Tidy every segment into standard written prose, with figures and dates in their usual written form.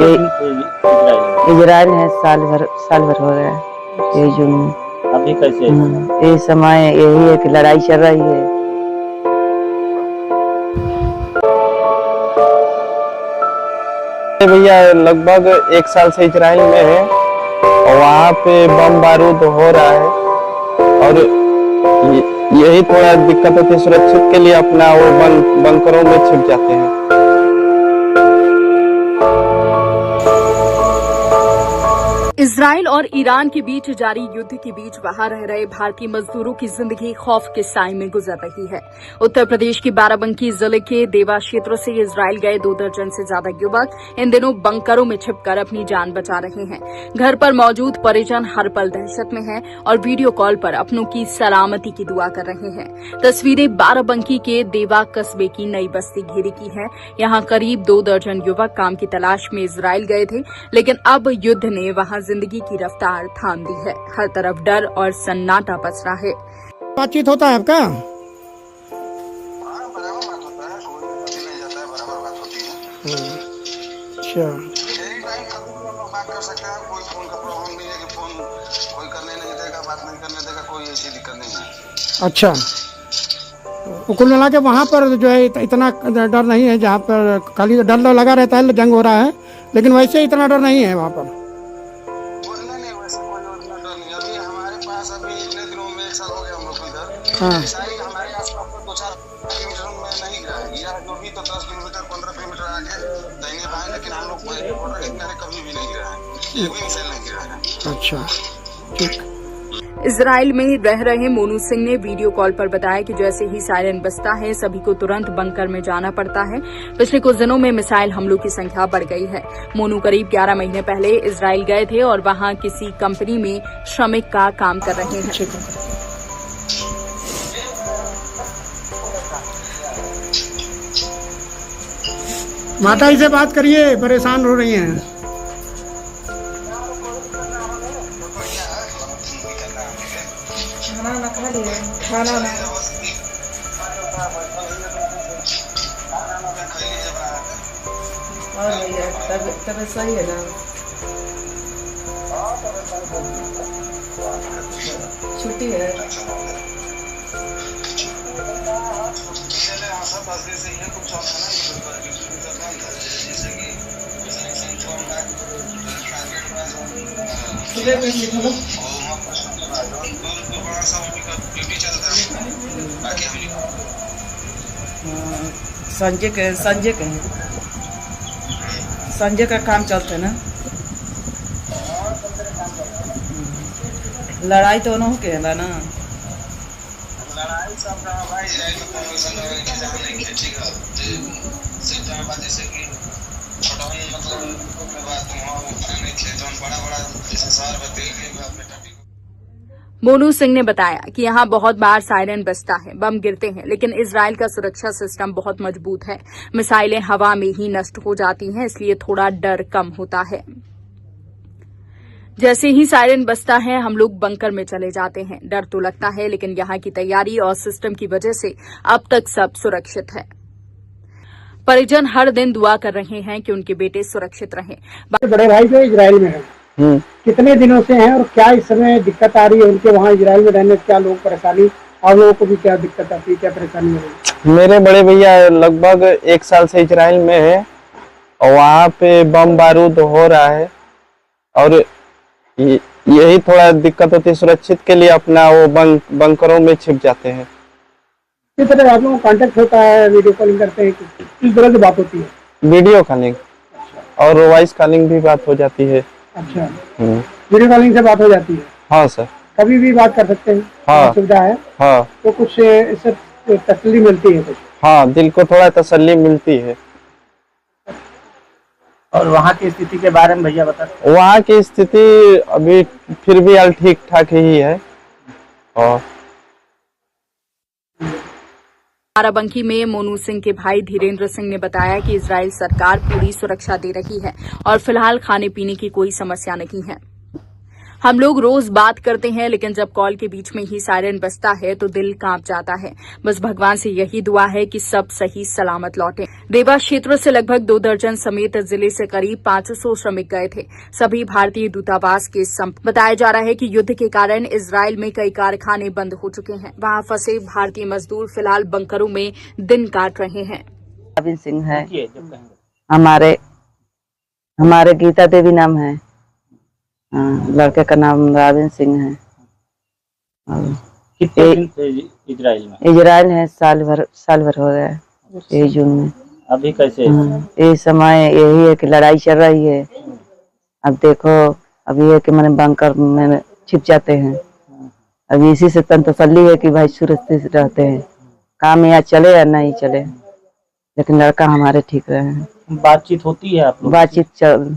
Israel है, साल भर हो गया है। ये जून में। अभी कैसे? ये समय यही है कि लड़ाई चल रही है। भैया लगभग 1 साल से इजराइल में है और वहाँ पे बम बारूद हो रहा है और यही थोड़ा दिक्कत होती है। सुरक्षित के लिए अपना वो बंकरों में छिप जाते हैं। इजराइल और ईरान के बीच जारी युद्ध के बीच वहां रह रहे भारतीय मजदूरों की जिंदगी खौफ के साए में गुजर रही है। उत्तर प्रदेश की बाराबंकी जिले के देवा क्षेत्र से इजराइल गए 2 दर्जन से ज्यादा युवक इन दिनों बंकरों में छिपकर अपनी जान बचा रहे हैं। घर पर मौजूद परिजन हर पल दहशत में हैं और वीडियो कॉल पर अपनों की सलामती की दुआ कर रहे हैं। तस्वीरें बाराबंकी के देवा कस्बे की नई बस्ती घेरी की है। यहाँ करीब 2 दर्जन युवक काम की तलाश में इजराइल गए थे, लेकिन अब युद्ध ने वहां जिंदगी की रफ्तार थाम दी है। हर तरफ डर और सन्नाटा पसरा है। बातचीत होता है आपका? अच्छा, बात कर सकते हैं। कोई फोन का प्रॉब्लम नहीं है कि फोन कोई करने नहीं देगा, बात नहीं करने देगा, कोई ऐसी दिक्कत नहीं है। अच्छा, कुल मिला के वहाँ पर जो है इतना डर नहीं है। जहाँ पर खाली डर लगा रहता है, जंग हो रहा है, लेकिन वैसे इतना डर नहीं है वहाँ पर। नहीं, वैसे कोई उतना डर नहीं। अभी हमारे पास अभी इतने दिनों में 1 साल हो गया हम लोग को इधर। हाँ, हमारे आसपास 2-4 किलोमीटर में नहीं गिरा है। गिरा है जो भी तो 10 किलोमीटर 15 किलोमीटर आगे दाहिने बाएं, लेकिन हम लोग कभी भी नहीं गिरा है। एक भी मिसाइल नहीं गिरा है। अच्छा, ठीक। इजराइल में रह रहे मोनू सिंह ने वीडियो कॉल पर बताया कि जैसे ही सायरन बजता है सभी को तुरंत बंकर में जाना पड़ता है। पिछले कुछ दिनों में मिसाइल हमलों की संख्या बढ़ गई है। मोनू करीब 11 महीने पहले इजराइल गए थे और वहां किसी कंपनी में श्रमिक का काम कर रहे हैं। माता जी से बात करिए, परेशान हो रही हैं। खाना खा लिए, खाना ना और भैया तब सही है ना? छुट्टी है। संजय का काम चलते ना। लड़ाई तो न के है ना? लड़ाई सब का भाई इजराइल में कन्वर्सेशन है कि जहां नहीं है, ठीक है। सिर्फ जहां बात जैसे कि छोटा मतलब के बाद वहां उतना नहीं थे, जो बड़ा जैसे शहर बतेल के अपने टॉपिक। मोनू सिंह ने बताया कि यहाँ बहुत बार सायरन बजता है, बम गिरते हैं, लेकिन इजराइल का सुरक्षा सिस्टम बहुत मजबूत है। मिसाइलें हवा में ही नष्ट हो जाती हैं, इसलिए थोड़ा डर कम होता है। जैसे ही सायरन बजता है हम लोग बंकर में चले जाते हैं। डर तो लगता है, लेकिन यहाँ की तैयारी और सिस्टम की वजह से अब तक सब सुरक्षित है। परिजन हर दिन दुआ कर रहे हैं कि उनके बेटे सुरक्षित रहें। बड़े भाई जो इजराइल में हैं, कितने दिनों से हैं और क्या इस समय दिक्कत आ रही है उनके वहाँ इजराइल में रहने? क्या लोग परेशानी, आप लोगों को भी क्या दिक्कत आती है, क्या परेशानी हो रही है? मेरे बड़े भैया लगभग 1 साल से इजराइल में है और वहाँ पे बम बारूद हो रहा है और यही थोड़ा दिक्कत होती है। सुरक्षित के लिए अपना वो बंकरों में छिप जाते हैं। किस तरह आप लोगों का कांटेक्ट होता है? वीडियो कॉलिंग करते हैं? किस तरह की बात होती है? वीडियो कॉलिंग और वॉइस कॉलिंग भी बात हो जाती है। अच्छा, वीडियो कॉलिंग से बात हो जाती है? हाँ सर, कभी भी बात कर सकते हैं। हाँ, सुविधा है। हाँ, तो कुछ इससे तसल्ली मिलती है कुछ? हाँ, दिल को थोड़ा तसल्ली मिलती है। और वहाँ की स्थिति के बारे में भैया बता। वहाँ की स्थिति अभी फिर भी हाल ठीक ठाक ही है। और बाराबंकी में मोनू सिंह के भाई धीरेन्द्र सिंह ने बताया कि इजराइल सरकार पूरी सुरक्षा दे रही है और फिलहाल खाने पीने की कोई समस्या नहीं है। हम लोग रोज बात करते हैं, लेकिन जब कॉल के बीच में ही सायरन बजता है तो दिल कांप जाता है। बस भगवान से यही दुआ है कि सब सही सलामत लौटे। देवा क्षेत्र से लगभग 2 दर्जन समेत जिले से करीब 500 श्रमिक गए थे। सभी भारतीय दूतावास के बताया जा रहा है कि युद्ध के कारण इजराइल में कई कारखाने बंद हो चुके हैं। वहां फंसे भारतीय मजदूर फिलहाल बंकरों में दिन काट रहे हैं। राबिन सिंह है, जब कहेंगे हमारे गीता देवी नाम है। हाँ, लड़के का नाम राबिन सिंह है। कितने दिन से इजराइल में? इजराइल है, साल भर हो गया, 23 जून में। अभी कैसे? ये समय यही है कि लड़ाई चल रही है। अब देखो, अभी है कि मैंने बंकर में छिप जाते हैं। अभी इसी से तसल्ली है कि भाई सुरक्षित रहते हैं, काम या चले या नहीं चले, लेकिन लड़का हमारे ठीक रहे हैं। बातचीत होती है आप लोग? बातचीत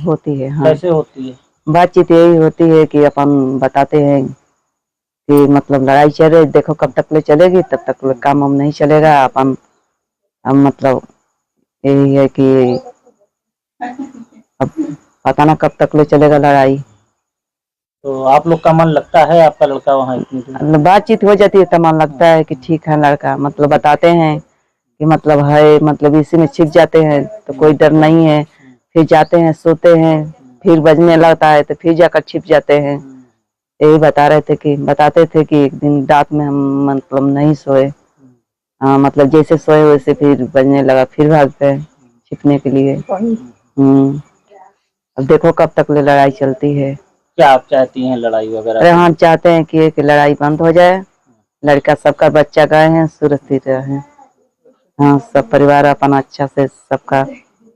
होती है। हाँ, कैसे होती है बातचीत? यही होती है कि अपन बताते हैं कि मतलब लड़ाई चल रही, देखो कब तक ले चलेगी, तब तक काम हम नहीं चलेगा। अपन हम मतलब यही है कि अब पता ना कब तक ले चलेगा लड़ाई। तो आप लोग का मन लगता है? आपका लड़का वहाँ इतनी दूर? बातचीत हो जाती है तो मन लगता है कि ठीक है लड़का, मतलब बताते हैं कि मतलब है, मतलब इसी में छिप जाते हैं तो कोई डर नहीं है। फिर जाते हैं, सोते हैं, फिर बजने लगता है तो फिर जाकर छिप जाते हैं। यही बताते थे कि एक दिन रात में हम मतलब नहीं सोए। हाँ, मतलब जैसे सोए वैसे फिर बजने लगा, फिर भागते हैं छिपने के लिए। अब देखो कब तक ले लड़ाई चलती है। क्या आप चाहती हैं, लड़ाई वगैरह? अरे हाँ, चाहते हैं कि लड़ाई बंद हो जाए, लड़का सबका बच्चा गए हैं सुरक्षित रहे। हाँ, सब परिवार अपना अच्छा से सबका,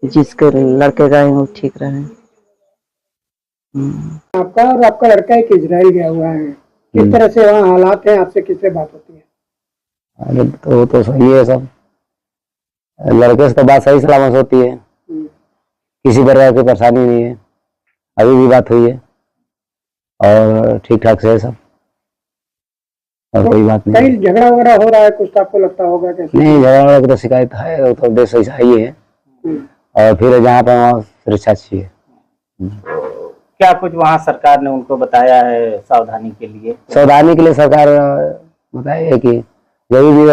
जिसके लड़के गए हैं वो ठीक रहे। आपका और आपका लड़का एक इजराइल गया हुआ है, किस तरह से वहाँ हालात हैं? आपसे किससे बात होती है? अरे तो सही है सब, लड़के से तो बात सही सलामत होती है, किसी प्रकार की परेशानी नहीं है। अभी भी बात हुई है और ठीक ठाक से है सब, और कोई बात नहीं। कहीं झगड़ा वगैरह हो रहा है कुछ, आपको लगता होगा? कैसे? नहीं, झगड़ा की तो शिकायत है, वो तो देश ऐसा ही है। और फिर जहाँ पर वहाँ सुरक्षा चाहिए। क्या कुछ वहाँ सरकार ने उनको बताया है सावधानी के लिए? सावधानी के लिए सरकार बताई है कि जब भी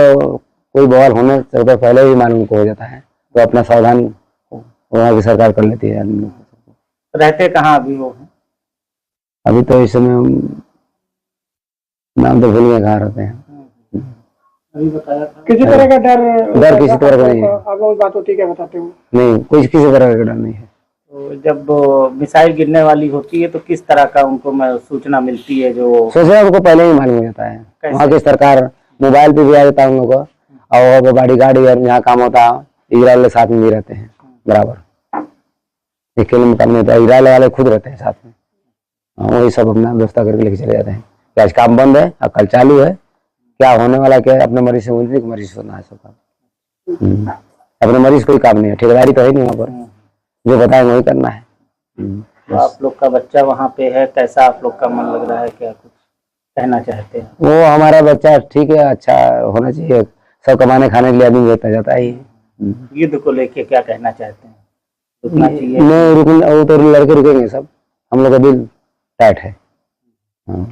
कोई बवाल होने से तो पहले ही मालूम को हो जाता है, तो अपना सावधान वहाँ की सरकार कर लेती है आदमी। रहते कहाँ अभी वो हैं? अभी तो इस समय नाम तो भूल गए कहाँ रहते हैं। अभी बताया था। किसी तरह का डर किसी तरह का नहीं है। आप लोग बात होती है, क्या बताते हो? नहीं, कुछ किसी तरह का डर नहीं है। तो जब मिसाइल गिरने वाली होती है तो किस तरह का उनको सूचना मिलती है? जो सोचा उनको पहले ही मालूम हो जाता है। वहाँ की सरकार मोबाइल पे भी आ जाता है उन लोगों को, और बॉडी गार्ड और यहाँ काम होता है, इजराइल वाले साथ में भी रहते हैं बराबर। अकेले में काम नहीं होता, इजराइल वाले खुद रहते हैं साथ में। वही सब अपना व्यवस्था करके लेके चले जाते हैं कि आज काम बंद है और कल चालू है, क्या होने वाला क्या है, अपने मरीज से उनकी मरीज से होना है सब काम। अपने मरीज कोई काम नहीं है, ठेकेदारी तो है नहीं वहाँ पर, जो बताए वही करना है। तो आप लोग का बच्चा वहाँ पे है, कैसा आप लोग का मन लग रहा है? क्या कुछ कहना चाहते हैं? वो हमारा बच्चा ठीक है, अच्छा होना चाहिए, सब कमाने खाने के लिए आदमी जाता जाता ही। युद्ध को लेके क्या कहना चाहते हैं? रुकना चाहिए? नहीं, रुकना, वो तो लड़के रुकेंगे सब, हम लोग का दिल टाइट है। हाँ।